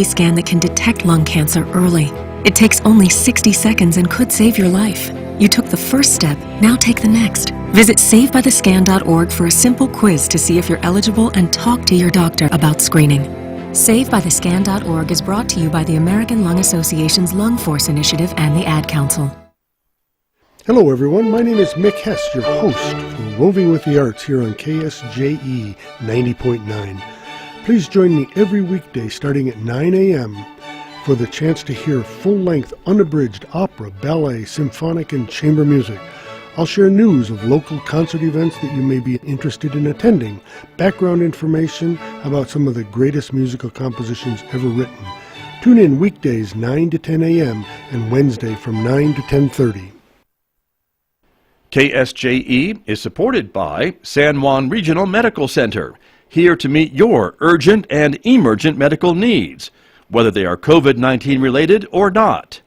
scan that can detect lung cancer early. It takes only 60 seconds and could save your life. You took the first step, now take the next. Visit SaveByTheScan.org for a simple quiz to see if you're eligible and talk to your doctor about screening. SaveByTheScan.org is brought to you by the American Lung Association's Lung Force Initiative and the Ad Council. Hello everyone, my name is Mick Hess, your host for Roving with the Arts here on KSJE 90.9. Please join me every weekday starting at 9 a.m. for the chance to hear full-length, unabridged opera, ballet, symphonic, and chamber music. I'll share news of local concert events that you may be interested in attending, background information about some of the greatest musical compositions ever written. Tune in weekdays 9 to 10 a.m. and Wednesday from 9 to 10:30. KSJE is supported by San Juan Regional Medical Center, here to meet your urgent and emergent medical needs, whether they are COVID-19 related or not.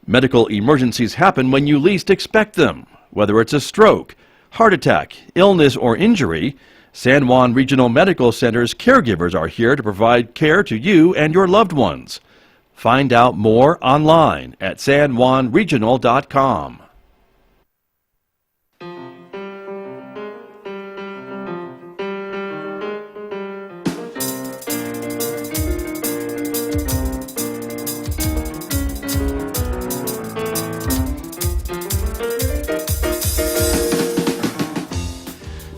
Medical emergencies happen when you least expect them. Whether it's a stroke, heart attack, illness, or injury, San Juan Regional Medical Center's caregivers are here to provide care to you and your loved ones. Find out more online at sanjuanregional.com.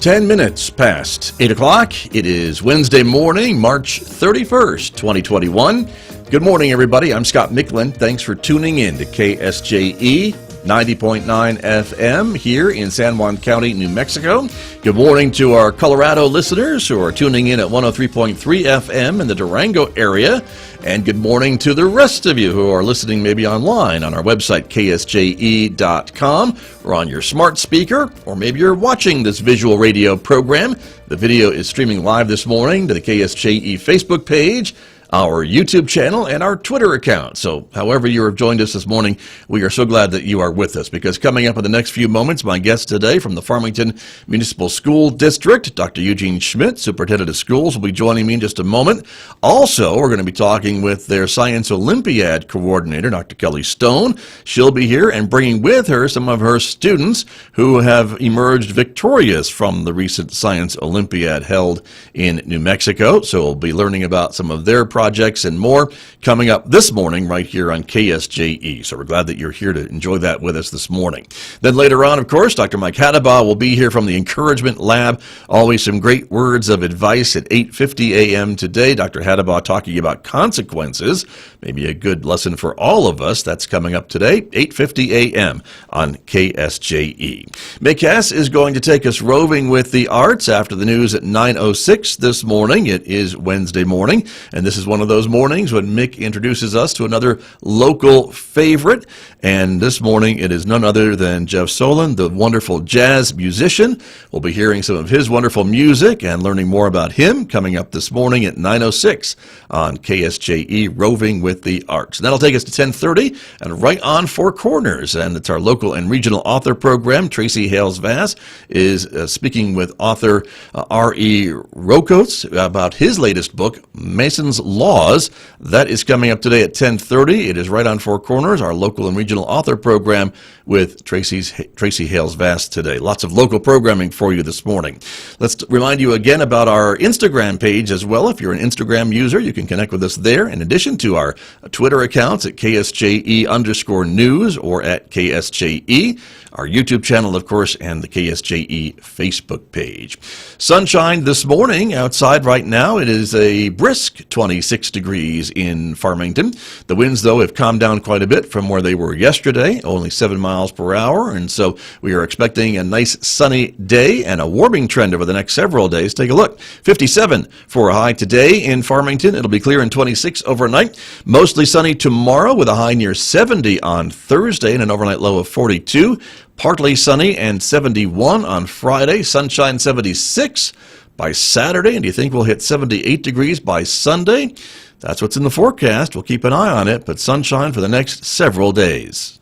Ten minutes past 8 o'clock. It is Wednesday morning, March 31st, 2021. Good morning, everybody. I'm Scott Michlin. Thanks for tuning in to KSJE 90.9 FM here in San Juan County, New Mexico. Good morning to our Colorado listeners who are tuning in at 103.3 FM in the Durango area. And good morning to the rest of you who are listening maybe online on our website, KSJE.com, or on your smart speaker, or maybe you're watching this visual radio program. The video is streaming live this morning to the KSJE Facebook page, our YouTube channel, and our Twitter account. So however you have joined us this morning, we are so glad that you are with us, because coming up in the next few moments, my guest today from the Farmington Municipal School District, Dr. Eugene Schmidt, Superintendent of Schools, will be joining me in just a moment. Also, we're going to be talking with their Science Olympiad coordinator, Dr. Kelly Stone. She'll be here and bringing with her some of her students who have emerged victorious from the recent Science Olympiad held in New Mexico. So we'll be learning about some of their projects and more coming up this morning right here on KSJE. So we're glad that you're here to enjoy that with us this morning. Then later on, of course, Dr. Mike Hadaba will be here from the Encouragement Lab. Always some great words of advice at 8:50 a.m. today. Dr. Hadaba talking about consequences. Maybe a good lesson for all of us. That's coming up today, 8:50 a.m. on KSJE. Mick Hess is going to take us roving with the arts after the news at 9:06 this morning. It is Wednesday morning, and this is one of those mornings when Mick introduces us to another local favorite. And this morning it is none other than Jeff Solon, the wonderful jazz musician. We'll be hearing some of his wonderful music and learning more about him coming up this morning at 9:06 on KSJE Roving with the Arts. And that'll take us to 10:30 and right on Four Corners. And it's our local and regional author program. Tracy Hales-Vass is speaking with author R.E. Rocotes about his latest book, Mason's Laws. That is coming up today at 10:30. It is right on Four Corners, our local and regional author program with Tracy Hales-Vass today. Lots of local programming for you this morning. Let's remind you again about our Instagram page as well. If you're an Instagram user, you can connect with us there, in addition to our Twitter accounts at KSJE_news or at KSJE, our YouTube channel, of course, and the KSJE Facebook page. Sunshine this morning outside right now. It is a brisk 26 degrees in Farmington. The winds, though, have calmed down quite a bit from where they were yesterday, only 7 miles per hour. And so we are expecting a nice sunny day and a warming trend over the next several days. Take a look. 57 for a high today in Farmington. It'll be clear and 26 overnight. Mostly sunny tomorrow with a high near 70 on Thursday and an overnight low of 42. Partly sunny and 71 on Friday. Sunshine 76 by Saturday. And do you think we'll hit 78 degrees by Sunday? That's what's in the forecast. We'll keep an eye on it, but sunshine for the next several days.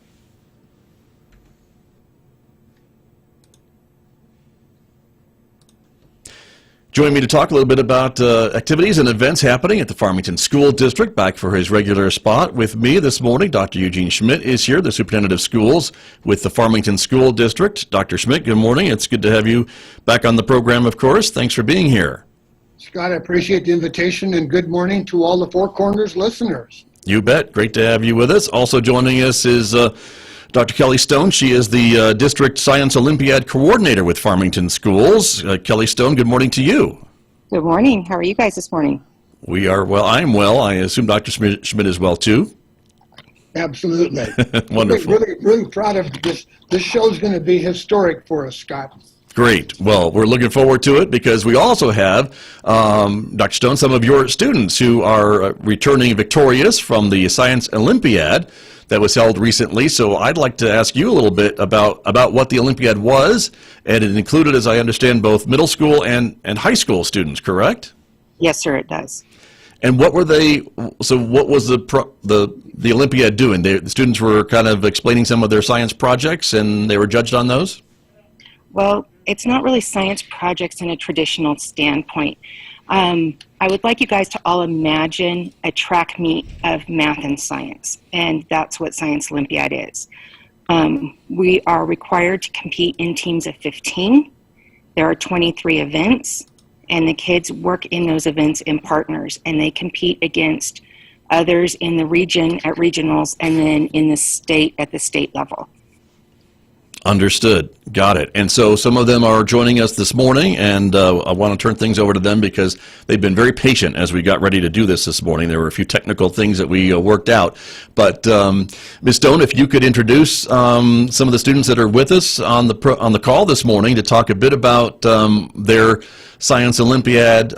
Join me to talk a little bit about activities and events happening at the Farmington School District. Back for his regular spot with me this morning, Dr. Eugene Schmidt is here, the Superintendent of Schools with the Farmington School District. Dr. Schmidt, good morning. It's good to have you back on the program, of course. Thanks for being here. Scott, I appreciate the invitation, and good morning to all the Four Corners listeners. You bet. Great to have you with us. Also joining us is Dr. Kelly Stone. She is the District Science Olympiad Coordinator with Farmington Schools. Kelly Stone, good morning to you. Good morning. How are you guys this morning? We are well. I'm well. I assume Dr. Schmidt is well too. Absolutely. Wonderful. Really proud of this. This show is going to be historic for us, Scott. Great. Well, we're looking forward to it because we also have, Dr. Stone, some of your students who are returning victorious from the Science Olympiad that was held recently. So I'd like to ask you a little bit about what the Olympiad was, and it included, as I understand, both middle school and high school students, correct? Yes, sir, it does. And what were they, so what was the Olympiad doing? The students were kind of explaining some of their science projects, and they were judged on those? Well, it's not really science projects in a traditional standpoint. I would like you guys to all imagine a track meet of math and science, and that's what Science Olympiad is. We are required to compete in teams of 15. There are 23 events, and the kids work in those events in partners, and they compete against others in the region at regionals and then in the state at the state level. Understood. Got it. And so some of them are joining us this morning, and I want to turn things over to them because they've been very patient as we got ready to do this morning. There were a few technical things that we worked out. But Ms. Stone, if you could introduce some of the students that are with us on the call this morning to talk a bit about their Science Olympiad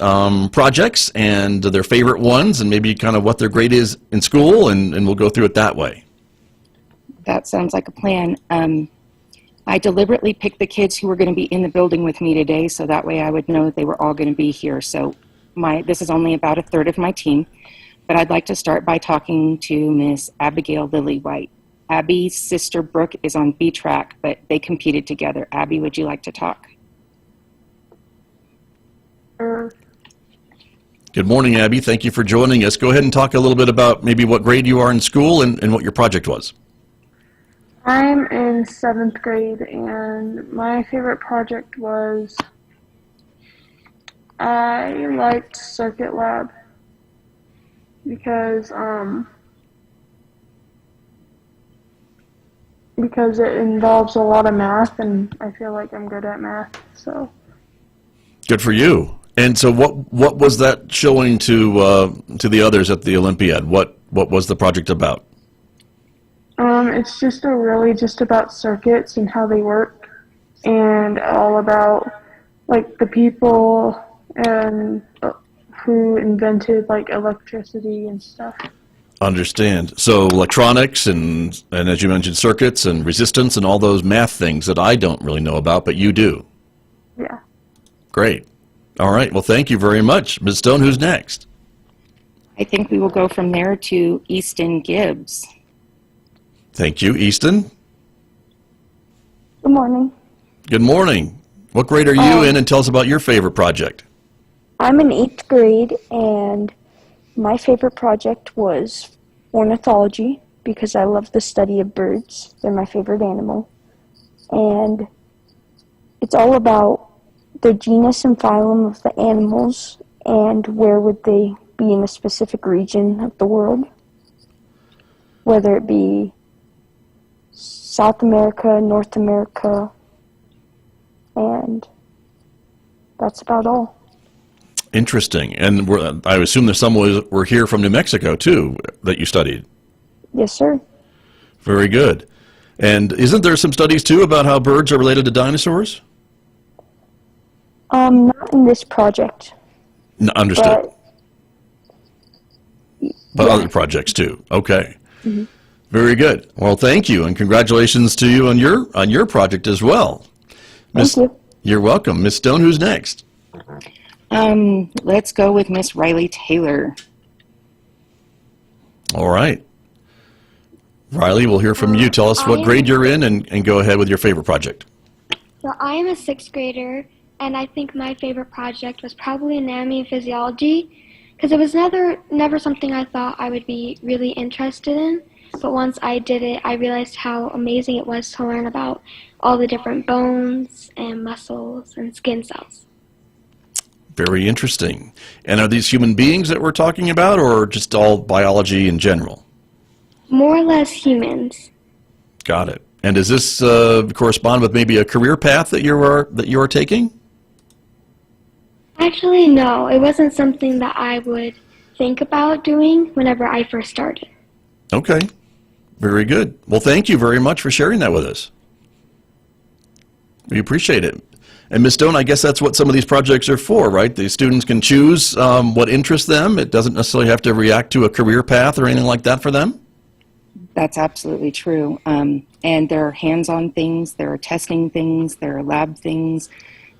projects and their favorite ones, and maybe kind of what their grade is in school, and we'll go through it that way. That sounds like a plan. I deliberately picked the kids who were going to be in the building with me today, so that way I would know that they were all going to be here. So this is only about a third of my team, but I'd like to start by talking to Miss Abigail Lillywhite. Abby's sister Brooke is on B track, but they competed together. Abby, would you like to talk? Good morning, Abby. Thank you for joining us. Go ahead and talk a little bit about maybe what grade you are in school and what your project was. I'm in 7th grade, and my favorite project was, I liked Circuit Lab because it involves a lot of math, and I feel like I'm good at math, so. Good for you. And so what was that showing to the others at the Olympiad? What was the project about? It's just about circuits and how they work, and all about like the people and who invented like electricity and stuff. Understand. So electronics and as you mentioned, circuits and resistance and all those math things that I don't really know about, but you do. Yeah. Great. All right. Well, thank you very much. Ms. Stone, who's next? I think we will go from there to Easton Gibbs. Thank you. Easton? Good morning. Good morning. What grade are you in, and tell us about your favorite project? I'm in 8th grade, and my favorite project was ornithology because I love the study of birds. They're my favorite animal. And it's all about the genus and phylum of the animals and where would they be in a specific region of the world, whether it be South America, North America, and that's about all. Interesting. And I assume that some were here from New Mexico, too, that you studied. Yes, sir. Very good. And isn't there some studies, too, about how birds are related to dinosaurs? Not in this project. No, understood. But yeah. Other projects, too. Okay. Mm-hmm. Very good. Well, thank you, and congratulations to you on your project as well. Thank you. You're welcome. Ms. Stone, who's next? Let's go with Miss Riley Taylor. All right. Riley, we'll hear from you. Tell us what grade you're in and go ahead with your favorite project. Well, I am a 6th grader, and I think my favorite project was probably anatomy and physiology, because it was never something I thought I would be really interested in. But once I did it, I realized how amazing it was to learn about all the different bones and muscles and skin cells. Very interesting. And are these human beings that we're talking about, or just all biology in general? More or less humans. Got it. And does this correspond with maybe a career path that you are taking? Actually, no. It wasn't something that I would think about doing whenever I first started. Okay. Very good. Well, thank you very much for sharing that with us. We appreciate it. And Ms. Stone, I guess that's what some of these projects are for, right? The students can choose what interests them. It doesn't necessarily have to react to a career path or anything like that for them. That's absolutely true. And there are hands-on things, there are testing things, there are lab things.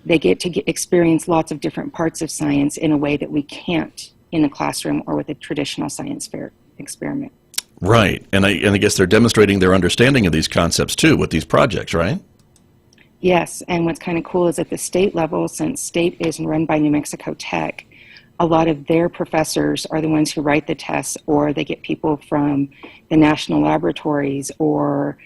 They get to experience lots of different parts of science in a way that we can't in a classroom or with a traditional science fair experiment. Right. And I guess they're demonstrating their understanding of these concepts too with these projects, right? Yes, and what's kind of cool is at the state level, since state is run by New Mexico Tech, a lot of their professors are the ones who write the tests, or they get people from the national laboratories or,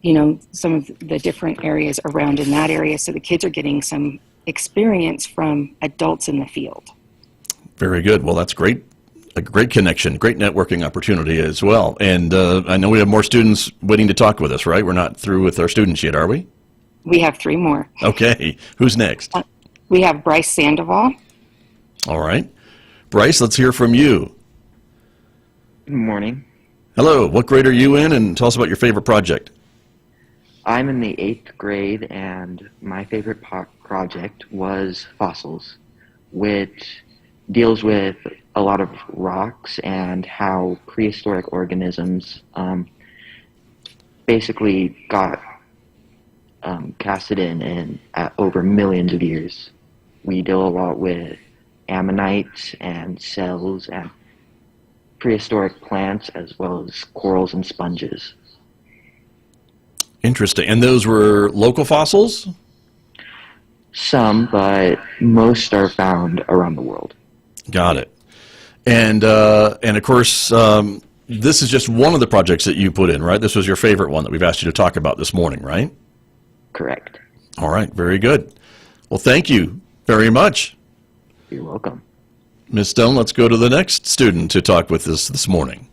you know, some of the different areas around in that area. So the kids are getting some experience from adults in the field. Very good. Well, that's great. A great connection, great networking opportunity as well. And I know we have more students waiting to talk with us, right? We're not through with our students yet, are we? We have 3 more. Okay. Who's next? We have Bryce Sandoval. All right. Bryce, let's hear from you. Good morning. Hello. What grade are you in? And tell us about your favorite project. I'm in the 8th grade, and my favorite project was fossils, which deals with a lot of rocks and how prehistoric organisms basically got casted in over millions of years. We deal a lot with ammonites and cells and prehistoric plants, as well as corals and sponges. Interesting. And those were local fossils? Some, but most are found around the world. Got it. And of course, this is just one of the projects that you put in, right? This was your favorite one that we've asked you to talk about this morning, right? Correct. All right. Very good. Well, thank you very much. You're welcome. Ms. Stone, let's go to the next student to talk with us this morning.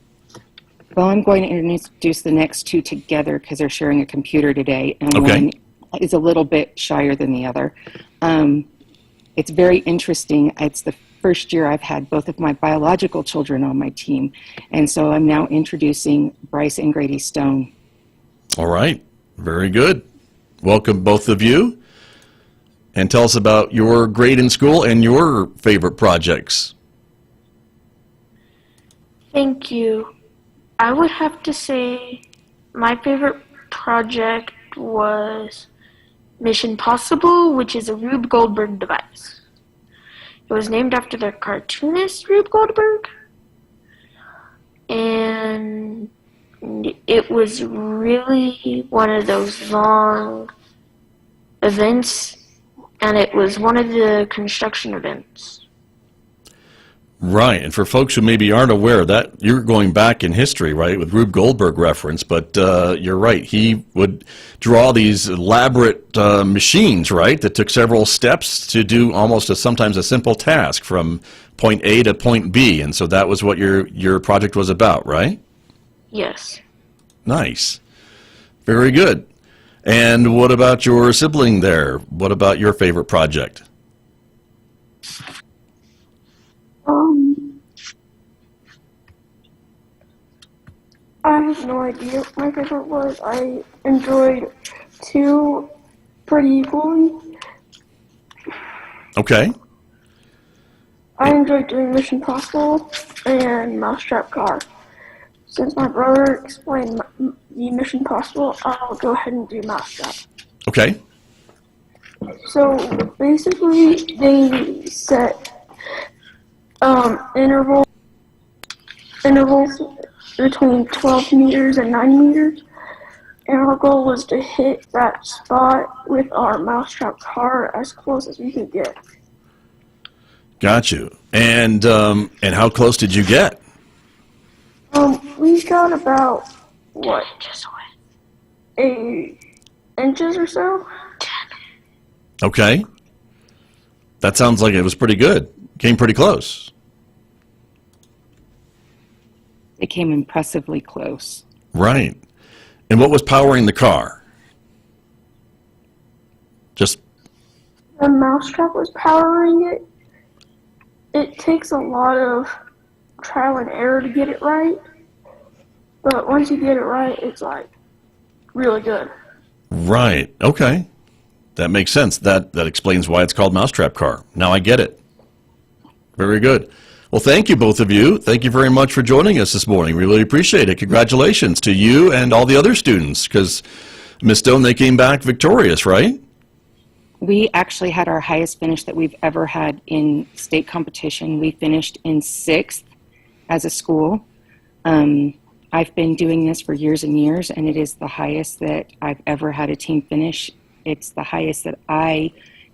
Well, I'm going to introduce the next 2 together because they're sharing a computer today, and okay. One is a little bit shyer than the other. It's very interesting. It's the first year I've had both of my biological children on my team, and so I'm now introducing Bryce and Grady Stone. All right. Very good. Welcome, both of you. And tell us about your grade in school and your favorite projects. Thank you. I would have to say my favorite project was Mission Possible, which is a Rube Goldberg device. It was named after the cartoonist Rube Goldberg, and it was really one of those long events, and it was one of the construction events. Right, and for folks who maybe aren't aware, that you're going back in history, right, with Rube Goldberg reference, but you're right, he would draw these elaborate machines, right, that took several steps to do almost sometimes a simple task from point A to point B, and so that was what your project was about, right? Yes. Nice. Very good. And what about your sibling there? What about your favorite project? I have no idea what my favorite was. I enjoyed 2 pretty equally. Okay. I enjoyed doing Mission Possible and Mousetrap Car. Since my brother explained the Mission Possible, I'll go ahead and do Mousetrap. Okay. So basically, they set intervals between 12 meters and 9 meters. And our goal was to hit that spot with our mousetrap car as close as we could get. Got you. And how close did you get? We got about, 8 inches or so. Okay. That sounds like it was pretty good. Came pretty close. It came impressively close. Right. And what was powering the car? Just The mousetrap was powering it. It takes a lot of trial and error to get it right. But once you get it right, it's like really good. right. Okay. That makes sense. That explains why it's called Mousetrap Car. Now I get it. Very good. Well, thank you, both of you. Thank you very much for joining us this morning. We really appreciate it. Congratulations to you and all the other students, because, Ms. Stone, they came back victorious, right? We actually had our highest finish that we've ever had in state competition. We finished in 6th as a school. I've been doing this for years and years, and it is the highest that I've ever had a team finish. It's the highest that I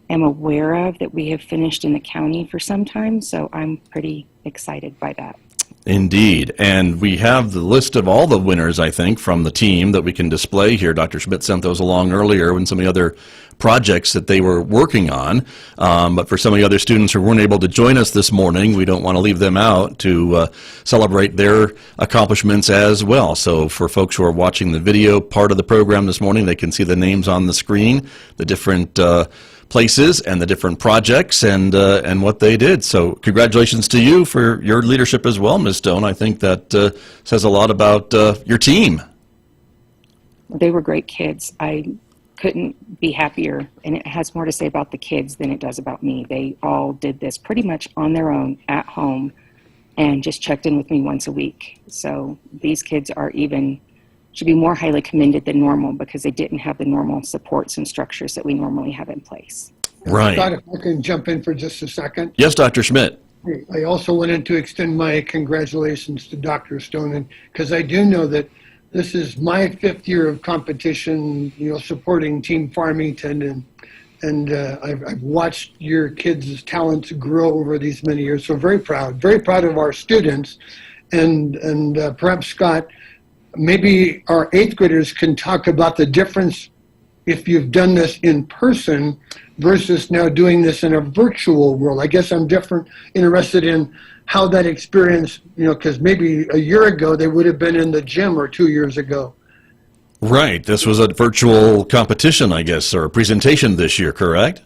am aware of that we have finished in the county for some time, so I'm pretty excited by that. Indeed. And we have the list of all the winners, I think, from the team that we can display here. Dr. Schmidt sent those along earlier and some of the other projects that they were working on. But for some of the other students who weren't able to join us this morning, we don't want to leave them out to celebrate their accomplishments as well. So for folks who are watching the video part of the program this morning, they can see the names on the screen, the different places and the different projects and what they did. So congratulations to you for your leadership as well, Ms. Stone. I think that says a lot about your team. They were great kids. I couldn't be happier, and it has more to say about the kids than it does about me. They all did this pretty much on their own at home and just checked in with me once a week. So these kids should be more highly commended than normal because they didn't have the normal supports and structures that we normally have in place. Right. Scott, if I can jump in for just a second. Yes, Dr. Schmidt. I also wanted to extend my congratulations to Dr. Stone, because I do know that this is my 5th year of competition, supporting Team Farmington, and I've watched your kids' talents grow over these many years. So very proud of our students, and perhaps Scott, maybe our 8th graders can talk about the difference if you've done this in person versus now doing this in a virtual world. I guess I'm interested in how that experience, because maybe a year ago they would have been in the gym, or 2 years ago. Right. This was a virtual competition, I guess, or a presentation this year, correct?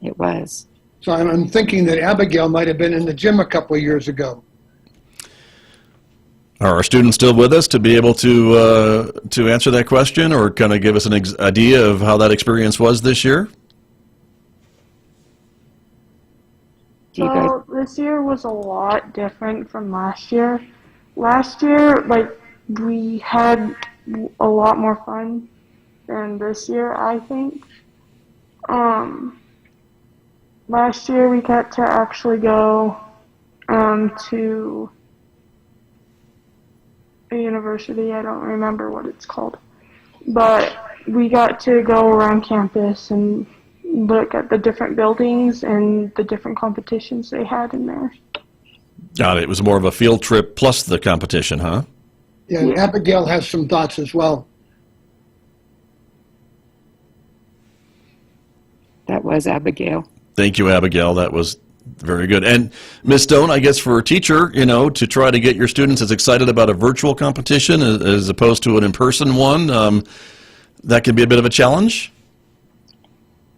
It was. So I'm thinking that Abigail might have been in the gym a couple of years ago. Are our students still with us to be able to answer that question, or kind of give us an idea of how that experience was this year? So this year was a lot different from last year. Last year, we had a lot more fun than this year, I think. Last year we got to actually go to a university. I don't remember what it's called, but we got to go around campus and look at the different buildings and the different competitions they had in there. Got it. It was more of a field trip plus the competition, huh? Yeah, and Abigail has some thoughts as well. That was Abigail. Thank you, Abigail. That was very good. And Ms. Stone, I guess for a teacher, to try to get your students as excited about a virtual competition as opposed to an in-person one, that could be a bit of a challenge?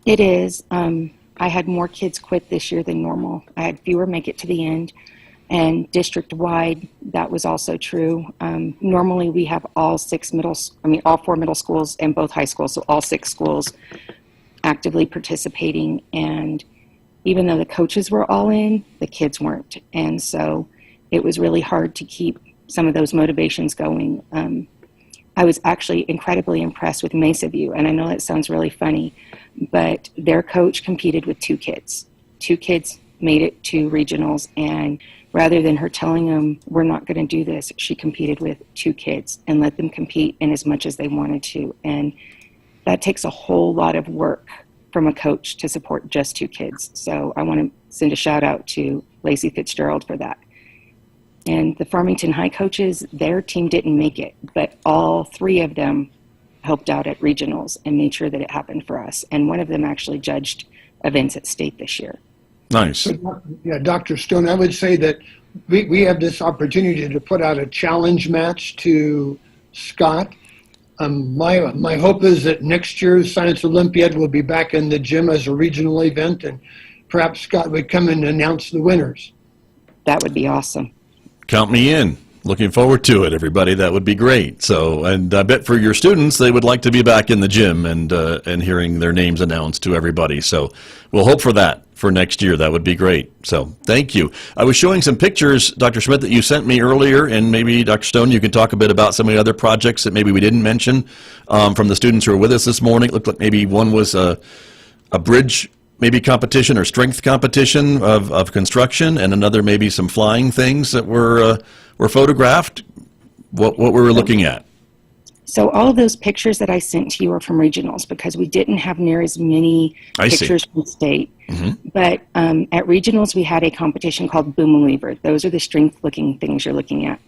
It is. I had more kids quit this year than normal. I had fewer make it to the end. And district-wide, that was also true. Normally we have all 4 middle schools and both high schools, so all 6 schools actively participating. And even though the coaches were all in, the kids weren't. And so it was really hard to keep some of those motivations going. I was actually incredibly impressed with Mesa View, and I know that sounds really funny, but their coach competed with 2 kids. 2 kids made it to regionals and rather than her telling them, we're not going to do this, she competed with 2 kids and let them compete in as much as they wanted to. And that takes a whole lot of work from a coach to support just 2 kids. So I want to send a shout out to Lacey Fitzgerald for that. And the Farmington High coaches, their team didn't make it, but all 3 of them helped out at regionals and made sure that it happened for us. And one of them actually judged events at state this year. Nice. Yeah, Dr. Stone, I would say that we have this opportunity to put out a challenge match to Scott. My hope is that next year's Science Olympiad will be back in the gym as a regional event, and perhaps Scott would come and announce the winners. That would be awesome. Count me in. Looking forward to it, everybody. That would be great. So, and I bet for your students, they would like to be back in the gym and hearing their names announced to everybody. So we'll hope for that for next year. That would be great. So thank you. I was showing some pictures, Dr. Schmidt, that you sent me earlier, and maybe, Dr. Stone, you can talk a bit about some of the other projects that maybe we didn't mention from the students who are with us this morning. It looked like maybe one was a bridge maybe competition or strength competition of construction, and another maybe some flying things that were photographed. What we were looking at. So all of those pictures that I sent to you are from regionals because we didn't have near as many pictures from state. Mm-hmm. But at regionals, we had a competition called Boom and Weaver. Those are the strength-looking things you're looking at.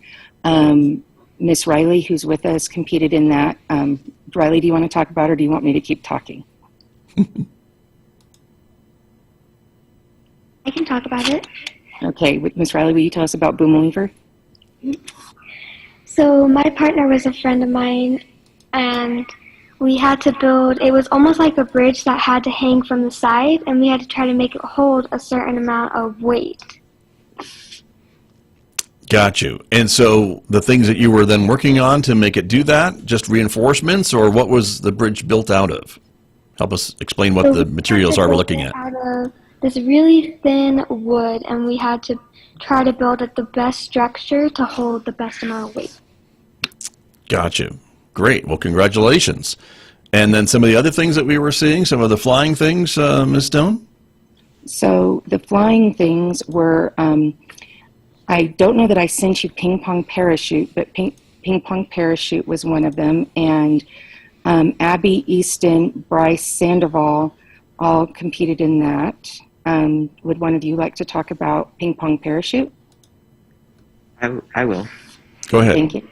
Miss Riley, who's with us, competed in that. Riley, do you want to talk about it, or do you want me to keep talking? I can talk about it. Okay, Miss Riley, will you tell us about Boom and Weaver? So my partner was a friend of mine, and we had to build, it was almost like a bridge that had to hang from the side, and we had to try to make it hold a certain amount of weight. Got you. And so the things that you were then working on to make it do that, just reinforcements, or what was the bridge built out of? Help us explain what the materials are we're looking at. Out of this really thin wood, and we had to try to build it the best structure to hold the best amount of weight. Gotcha. Great. Well, congratulations. And then some of the other things that we were seeing, some of the flying things, Ms. Stone? So the flying things were, I don't know that I sent you ping pong parachute, but ping pong parachute was one of them. And Abby Easton, Bryce Sandoval all competed in that. Would one of you like to talk about ping pong parachute? I will. Go ahead. Thank you.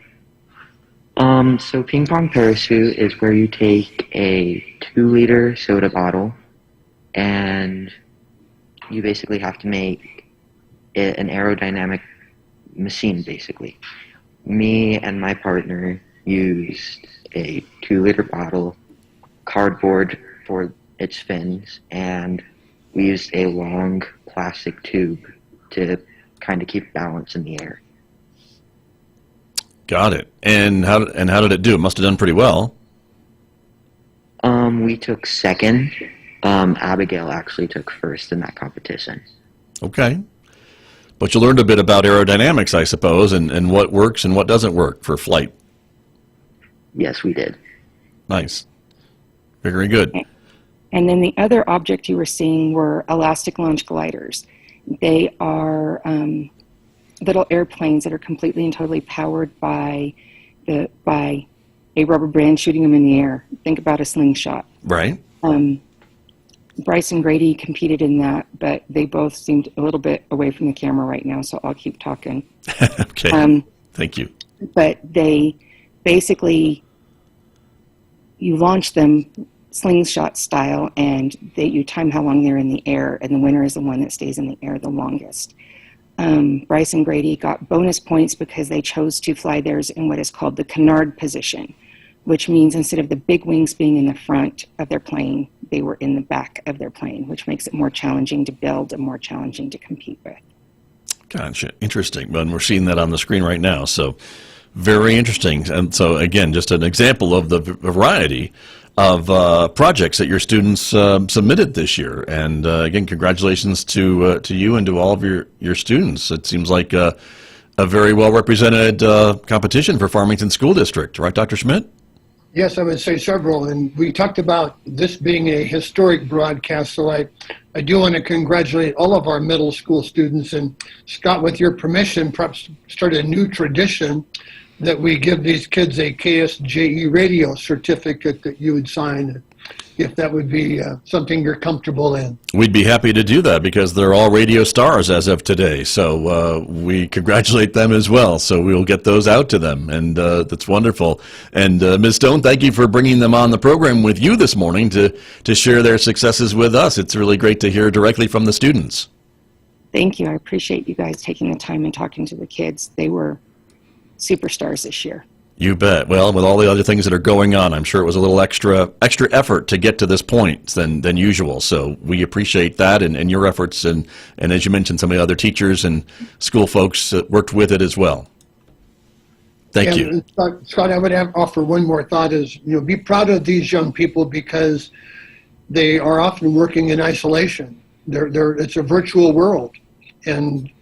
So ping pong parachute is where you take a 2-liter soda bottle and you basically have to make it an aerodynamic machine, basically. Me and my partner used a 2-liter bottle, cardboard for its fins, and we used a long plastic tube to kind of keep balance in the air. Got it. And how did it do? It must have done pretty well. We took second. Abigail actually took first in that competition. Okay. But you learned a bit about aerodynamics, I suppose, and what works and what doesn't work for flight. Yes, we did. Nice. Very good. Okay. And then the other object you were seeing were elastic launch gliders. They are little airplanes that are completely and totally powered by a rubber band shooting them in the air. Think about a slingshot. Right. Bryce and Grady competed in that, but they both seemed a little bit away from the camera right now, so I'll keep talking. Okay. Thank you. But they basically, you launch them slingshot style, and you time how long they're in the air, and the winner is the one that stays in the air the longest. Bryce and Grady got bonus points because they chose to fly theirs in what is called the canard position, which means instead of the big wings being in the front of their plane, they were in the back of their plane, which makes it more challenging to build and more challenging to compete with. Gotcha. Interesting. And we're seeing that on the screen right now. So very interesting. And so, again, just an example of the variety of projects that your students submitted this year. And again, congratulations to you and to all of your students. It seems like a very well-represented competition for Farmington School District. Right, Dr. Schmidt? Yes, I would say several. And we talked about this being a historic broadcast, so I do want to congratulate all of our middle school students. And Scott, with your permission, perhaps start a new tradition that we give these kids a KSJE radio certificate that you would sign, if that would be something you're comfortable in. We'd be happy to do that because they're all radio stars as of today. So we congratulate them as well. So we'll get those out to them, and that's wonderful. And Ms. Stone, thank you for bringing them on the program with you this morning to share their successes with us. It's really great to hear directly from the students. Thank you. I appreciate you guys taking the time and talking to the kids. They were superstars this year. You bet. Well, with all the other things that are going on, I'm sure it was a little extra effort to get to this point than usual. So we appreciate that and your efforts. And as you mentioned, some of the other teachers and school folks worked with it as well. Thank you. Scott, I would offer one more thought is, be proud of these young people because they are often working in isolation. It's a virtual world. And,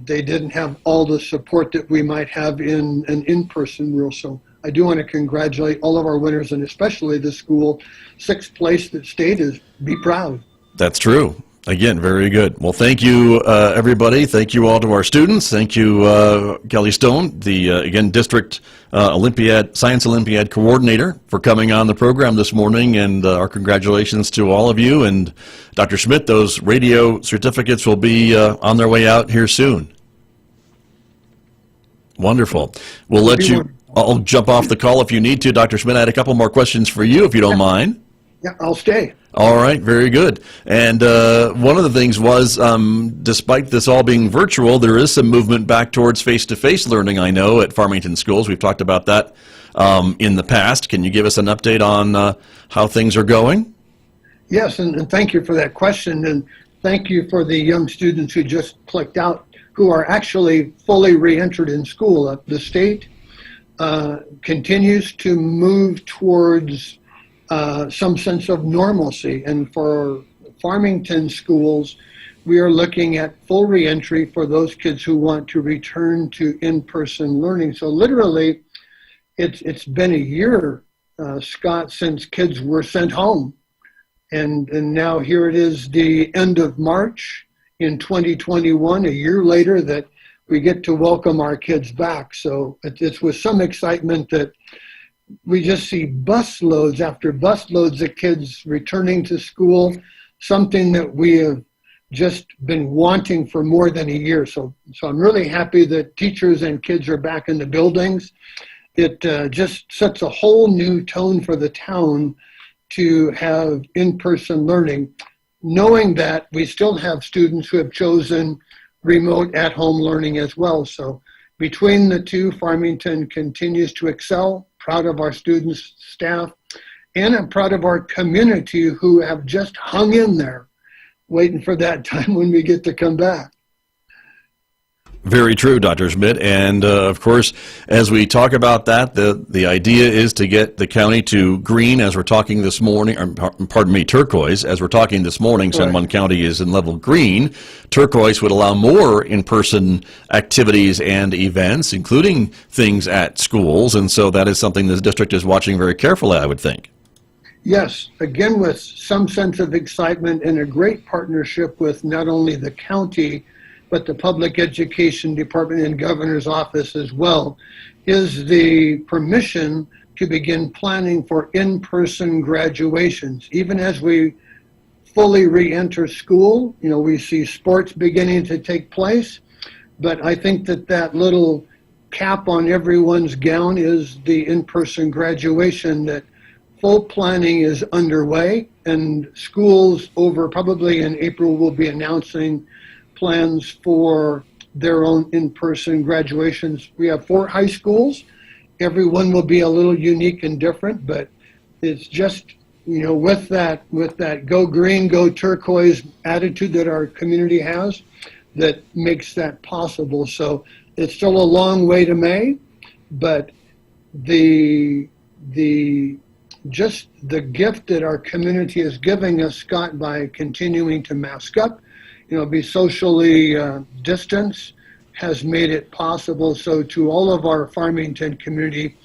they didn't have all the support that we might have in an in-person world. So I do want to congratulate all of our winners, and especially the school. 6th place that stayed is be proud. That's true. Again, very good. Well, thank you, everybody. Thank you all to our students. Thank you, Kelly Stone, the, again, District Science Olympiad Coordinator, for coming on the program this morning, and our congratulations to all of you. And Dr. Schmidt, those radio certificates will be on their way out here soon. Wonderful. We'll let you all jump off the call if you need to. Dr. Schmidt, I had a couple more questions for you, if you don't mind. Yeah, I'll stay. All right, very good. And one of the things was, despite this all being virtual, there is some movement back towards face-to-face learning, I know, at Farmington schools. We've talked about that in the past. Can you give us an update on how things are going? Yes, and thank you for that question. And thank you for the young students who just clicked out, who are actually fully re-entered in school. The state continues to move towards some sense of normalcy. And for Farmington schools, we are looking at full reentry for those kids who want to return to in-person learning. So literally, it's been a year, Scott, since kids were sent home. And now here it is, the end of March in 2021, a year later, that we get to welcome our kids back. So it's with some excitement that we just see busloads after busloads of kids returning to school, something that we have just been wanting for more than a year. So I'm really happy that teachers and kids are back in the buildings. It just sets a whole new tone for the town to have in-person learning, knowing that we still have students who have chosen remote at-home learning as well. So between the two, Farmington continues to excel. Proud of our students, staff, and I'm proud of our community who have just hung in there, waiting for that time when we get to come back. Very true, Dr. Schmidt. And of course, as we talk about that, the idea is to get the county to green, as we're talking this morning, turquoise, as we're talking this morning. Right. San Juan County is in level green. Turquoise would allow more in-person activities and events, including things at schools. And so that is something this district is watching very carefully, I would think. Yes, again, with some sense of excitement and a great partnership with not only the county, but the Public Education Department and Governor's Office as well, is the permission to begin planning for in-person graduations. Even as we fully re-enter school, we see sports beginning to take place, but I think that little cap on everyone's gown is the in-person graduation, that full planning is underway, and schools over probably in April will be announcing plans for their own in-person graduations. We have 4 high schools. Every one will be a little unique and different, but it's just, with that go green, go turquoise attitude that our community has, that makes that possible. So it's still a long way to May, but the gift that our community is giving us, Scott, by continuing to mask up, be socially distanced, has made it possible. So to all of our Farmington community,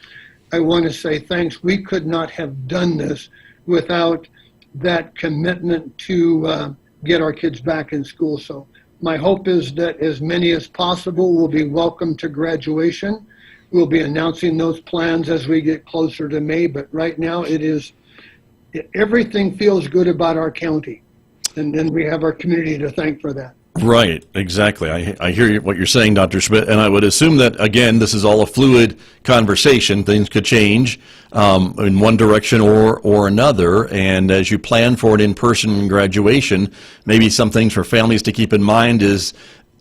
I want to say thanks. We could not have done this without that commitment to get our kids back in school. So my hope is that as many as possible will be welcome to graduation. We'll be announcing those plans as we get closer to May, but right now everything feels good about our county. And then we have our community to thank for that. Right, exactly. I hear what you're saying, Dr. Schmidt, and I would assume that, again, this is all a fluid conversation. Things could change in one direction or another, and as you plan for an in-person graduation, maybe some things for families to keep in mind is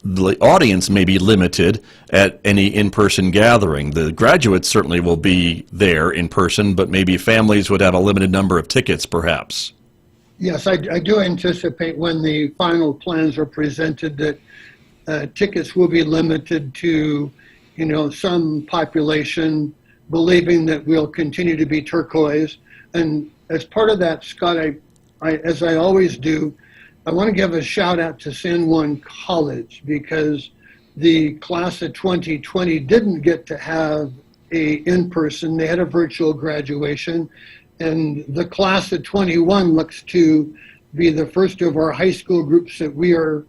the audience may be limited at any in-person gathering. The graduates certainly will be there in person, but maybe families would have a limited number of tickets, perhaps. Yes, I do anticipate when the final plans are presented that tickets will be limited to, some population, believing that we'll continue to be turquoise. And as part of that, Scott, as I always do, I want to give a shout out to San Juan College because the class of 2020 didn't get to have a in-person, they had a virtual graduation. And the class of 21 looks to be the first of our high school groups that we are,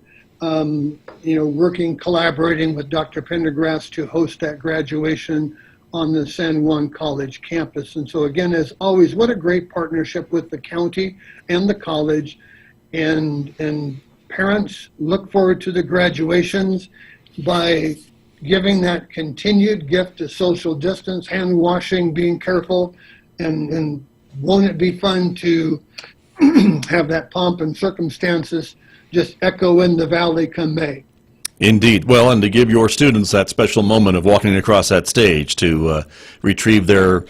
collaborating with Dr. Pendergrass to host that graduation on the San Juan College campus. And so again, as always, what a great partnership with the county and the college. And parents look forward to the graduations by giving that continued gift of social distance, hand washing, being careful, and won't it be fun to have that pomp and circumstances just echo in the valley come May? Indeed. Well, and to give your students that special moment of walking across that stage to retrieve their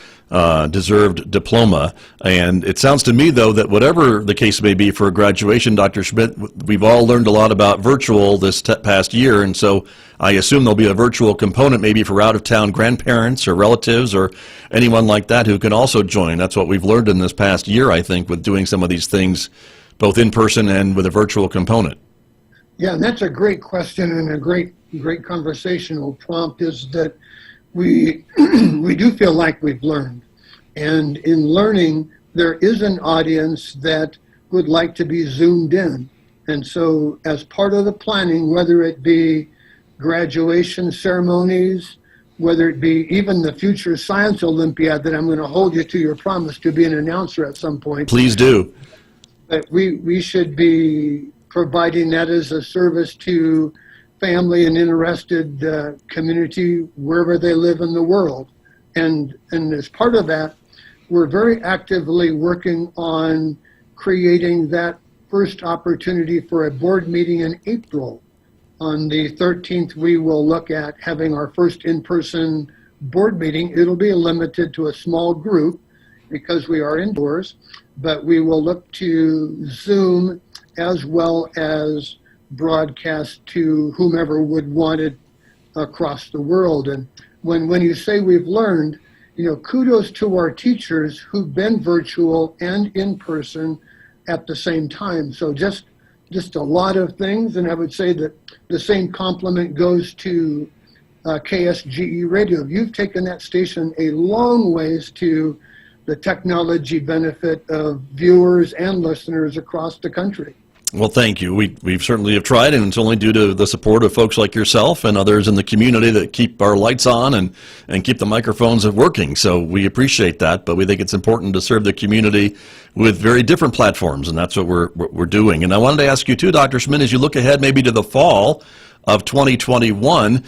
deserved diploma. And it sounds to me, though, that whatever the case may be for graduation, Dr. Schmidt, we've all learned a lot about virtual this past year, and so I assume there'll be a virtual component maybe for out-of-town grandparents or relatives or anyone like that who can also join. That's what we've learned in this past year, I think, with doing some of these things both in person and with a virtual component. Yeah, and that's a great question and a great conversational prompt is that we do feel like we've learned. And in learning, there is an audience that would like to be zoomed in. And so as part of the planning, whether it be graduation ceremonies, whether it be even the future science Olympiad that I'm going to hold you to your promise to be an announcer at some point. Please do. But we should be providing that as a service to family and interested community wherever they live in the world. And as part of that, we're very actively working on creating that first opportunity for a board meeting in April. On the 13th, we will look at having our first in-person board meeting. It'll be limited to a small group because we are indoors, but we will look to Zoom as well as broadcast to whomever would want it across the world. And when you say we've learned, kudos to our teachers who've been virtual and in person at the same time. So just a lot of things. And I would say that the same compliment goes to KSJE Radio. You've taken that station a long ways to the technology benefit of viewers and listeners across the country. Well, thank you. We certainly have tried, and it's only due to the support of folks like yourself and others in the community that keep our lights on and keep the microphones working. So we appreciate that, but we think it's important to serve the community with very different platforms, and that's what we're doing. And I wanted to ask you too, Dr. Schmidt, as you look ahead maybe to the fall of 2021,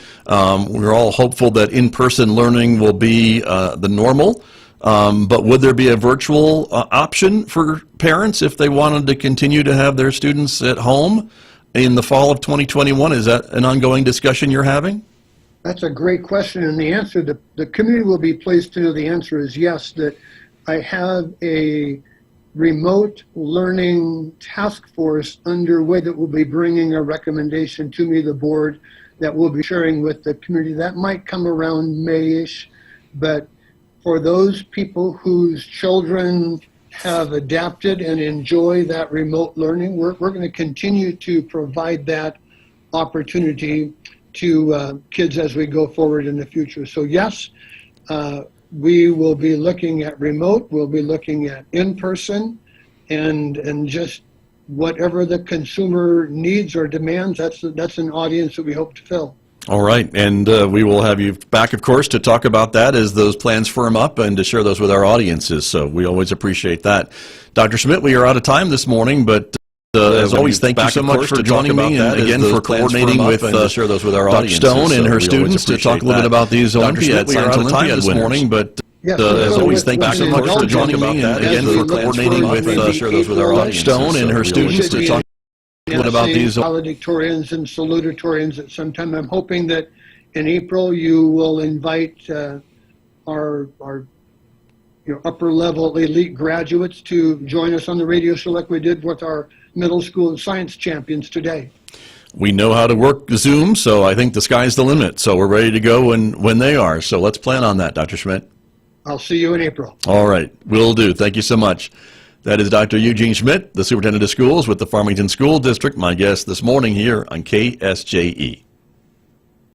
we're all hopeful that in-person learning will be the normal. But would there be a virtual option for parents if they wanted to continue to have their students at home in the fall of 2021? Is that an ongoing discussion you're having? That's a great question, and the answer, the community will be pleased to know the answer is yes, that I have a remote learning task force underway that will be bringing a recommendation to me, the board, that we'll be sharing with the community. That might come around May-ish, but for those people whose children have adapted and enjoy that remote learning, we're going to continue to provide that opportunity to kids as we go forward in the future. So yes, we will be looking at remote, we'll be looking at in-person, and just whatever the consumer needs or demands, that's an audience that we hope to fill. All right, and we will have you back, of course, to talk about that as those plans firm up and to share those with our audiences, so we always appreciate that. Dr. Schmidt, we are out of time this morning, but as always, thank you so much for joining me and again for coordinating with Dr. Stone and her students to talk a little bit about these Olympiad Science Olympiad this morning, but as always, thank you so much for joining me and again for coordinating with Dr. Stone and her students to talk a little bit about these valedictorians and salutatorians at some time. I'm hoping that in April you will invite our upper level elite graduates to join us on the radio show like we did with our middle school science champions today. We know how to work Zoom, so I think the sky's the limit. So we're ready to go when they are. So let's plan on that, Dr. Schmidt. I'll see you in April. All right, will do. Thank you so much. That is Dr. Eugene Schmidt, the Superintendent of Schools with the Farmington School District, my guest this morning here on KSJE.